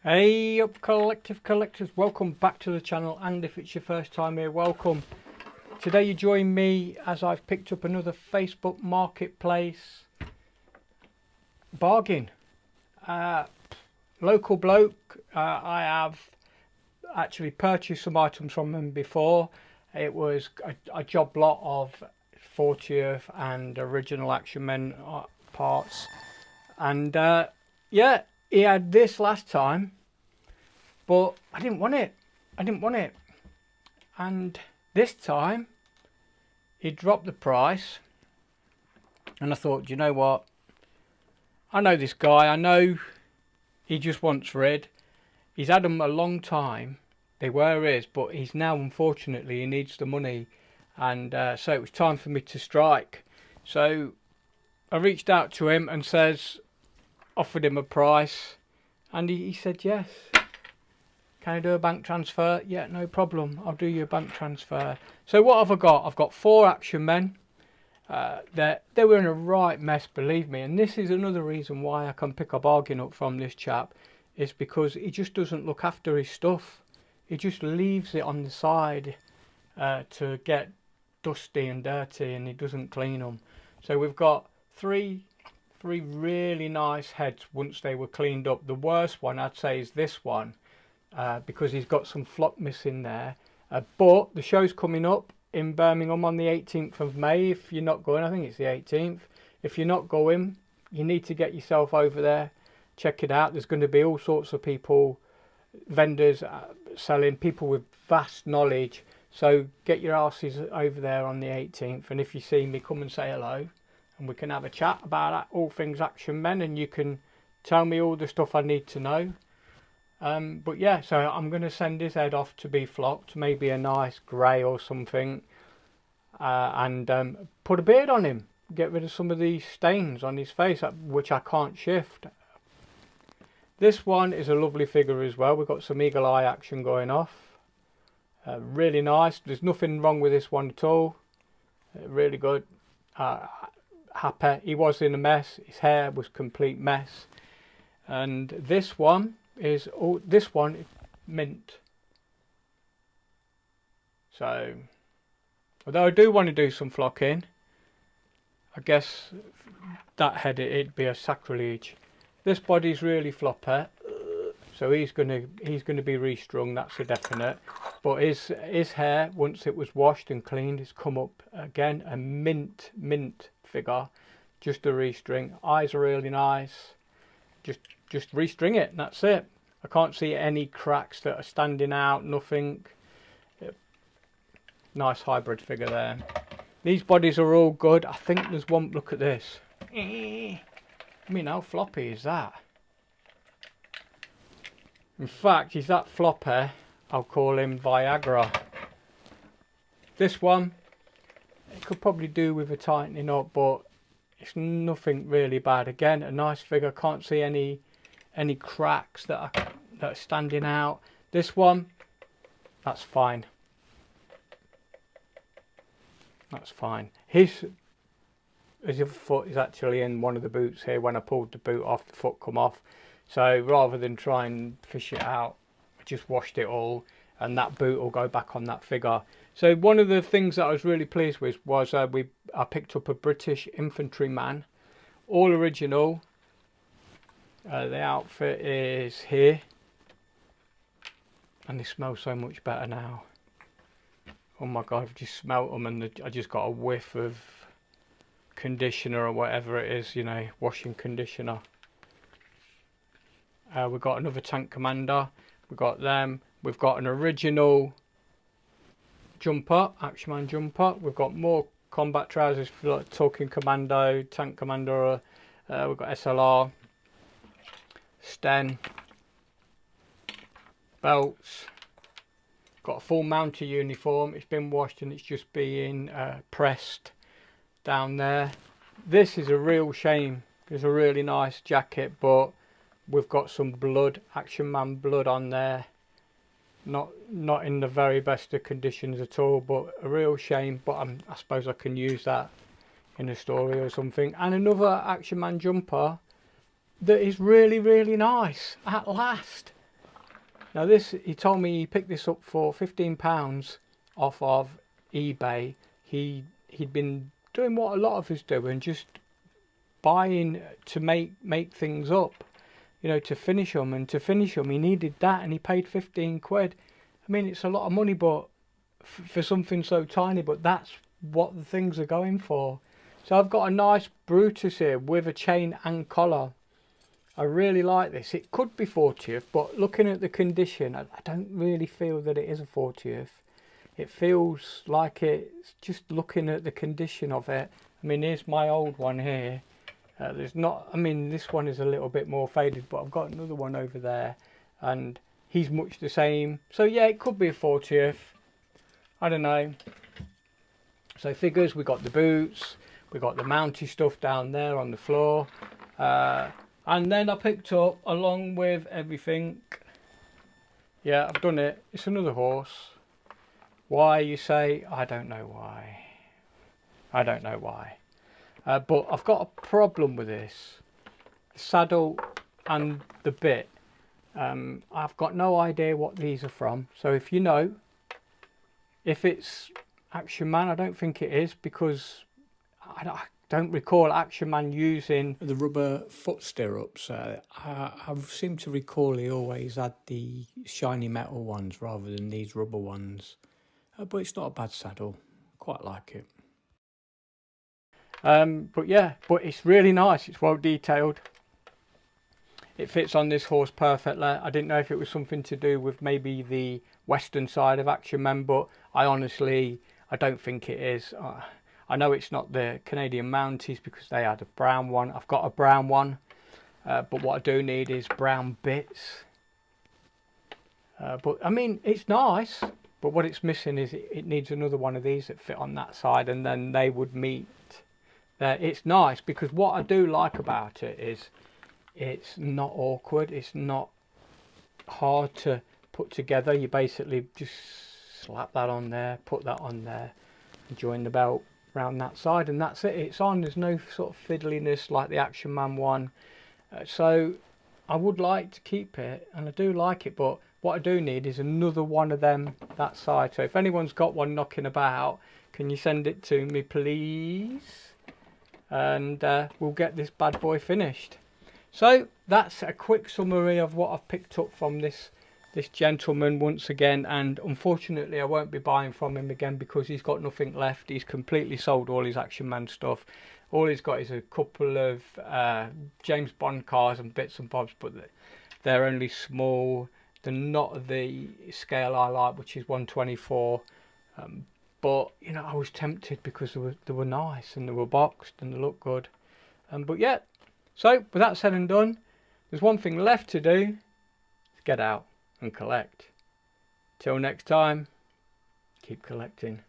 Hey up collective collectors, welcome back to the channel, and if it's your first time here, welcome. Today you join me as I've picked up another Facebook Marketplace bargain. Local bloke, I have actually purchased some items from him before. It was a job lot of 40th and original Action Men parts, and yeah, he had this last time, but I didn't want it. And this time he dropped the price, and I thought, you know what, I know this guy, I know he just wants rid. He's had them a long time, they were his, but he's now, unfortunately, he needs the money, and so it was time for me to strike. So I reached out to him and offered him a price, and he said yes. Can I do a bank transfer? Yeah, no problem, I'll do you a bank transfer. So what have I got? I've got 4 Action Men. They were in a right mess, believe me, and this is another reason why I can pick a bargain up from this chap, is because he just doesn't look after his stuff. He just leaves it on the side to get dusty and dirty, and he doesn't clean them. So we've got three really nice heads once they were cleaned up. The worst one I'd say is this one, because he's got some flock missing there, but the show's coming up in Birmingham on the 18th of May. If you're not going, I think it's the 18th. If you're not going, you need to get yourself over there, check it out. There's going to be all sorts of people, vendors selling, people with vast knowledge. So get your asses over there on the 18th, and if you see me, come and say hello, and we can have a chat about all things Action Men, and you can tell me all the stuff I need to know. But yeah, so I'm going to send his head off to be flocked, maybe a nice grey or something, and put a beard on him, get rid of some of these stains on his face, which I can't shift. This one is a lovely figure as well. We've got some eagle eye action going off. Really nice. There's nothing wrong with this one at all. Really good. Happy. He was in a mess. His hair was complete mess. And this one is mint. So although I do want to do some flocking, I guess that head it'd be a sacrilege. This body's really floppy, so he's gonna be restrung, that's a definite. But his hair, once it was washed and cleaned, has come up again, a mint figure, just a restring. Eyes are really nice. Just restring it, and that's it. I can't see any cracks that are standing out, nothing. Nice hybrid figure there. These bodies are all good. I think there's one, look at this. I mean, how floppy is that? In fact, he's that floppy, I'll call him Viagra. This one, it could probably do with a tightening up, but it's nothing really bad. Again, a nice figure. Can't see any cracks that are standing out. This one, that's fine. That's fine. His other foot is actually in one of the boots here. When I pulled the boot off, the foot come off. So rather than try and fish it out, I just washed it all, and that boot will go back on that figure. So one of the things that I was really pleased with was I picked up a British infantryman, all original. The outfit is here, and they smell so much better now. Oh my god, I've just smelt them, and I just got a whiff of conditioner or whatever it is, you know, washing conditioner. We've got another tank commander, we've got them, we've got an original jumper, Action Man jumper, we've got more combat trousers for like talking commando, tank commander, we've got SLR, Sten, belts, got a full mounted uniform. It's been washed and it's just being pressed down there. This is a real shame. It's a really nice jacket, but we've got some blood, Action Man blood on there. Not in the very best of conditions at all, but a real shame. But I suppose I can use that in a story or something. And another Action Man jumper that is really, really nice at last. Now this, he told me he picked this up for £15 off of eBay. He'd been doing what a lot of us do and just buying to make things up, you know, to finish them. And to finish them he needed that, and he paid 15 quid. I mean, it's a lot of money, but for something so tiny, but that's what the things are going for. So I've got a nice Brutus here with a chain and collar. I really like this. It could be 40th, but looking at the condition, I don't really feel that it is a 40th. It feels like it's just looking at the condition of it. I mean, here's my old one here. There's not, I mean, this one is a little bit more faded, but I've got another one over there and he's much the same. So yeah, it could be a 40th. I don't know. So figures, we got the boots, we got the mounty stuff down there on the floor. And then I picked up, along with everything, yeah, I've done it, it's another horse. Why, you say? I don't know why. I don't know why. But I've got a problem with this. The saddle and the bit. I've got no idea what these are from. So if you know, if it's Action Man, I don't think it is, because I don't recall Action Man using the rubber foot stirrups. I seem to recall he always had the shiny metal ones rather than these rubber ones. But it's not a bad saddle. Quite like it. But yeah, but it's really nice. It's well detailed. It fits on this horse perfectly. I didn't know if it was something to do with maybe the western side of Action Man, but I don't think it is. I know it's not the Canadian Mounties because they had a brown one. I've got a brown one, but what I do need is brown bits. But I mean, it's nice, but what it's missing is it needs another one of these that fit on that side, and then they would meet there. It's nice because what I do like about it is it's not awkward. It's not hard to put together. You basically just slap that on there, put that on there, and join the belt around that side, and that's it. It's on. There's no sort of fiddliness like the Action Man one. So I would like to keep it, and I do like it, but what I do need is another one of them that side. So if anyone's got one knocking about, can you send it to me, please? And we'll get this bad boy finished. So that's a quick summary of what I've picked up from this gentleman once again, and unfortunately I won't be buying from him again because he's got nothing left. He's completely sold all his Action Man stuff. All he's got is a couple of James Bond cars and bits and bobs, but they're only small. They're not the scale I like, which is 1/24. But you know, I was tempted because they were nice and they were boxed and they looked good. But yeah, so with that said and done, there's one thing left to do: get out and collect. Till next time, keep collecting.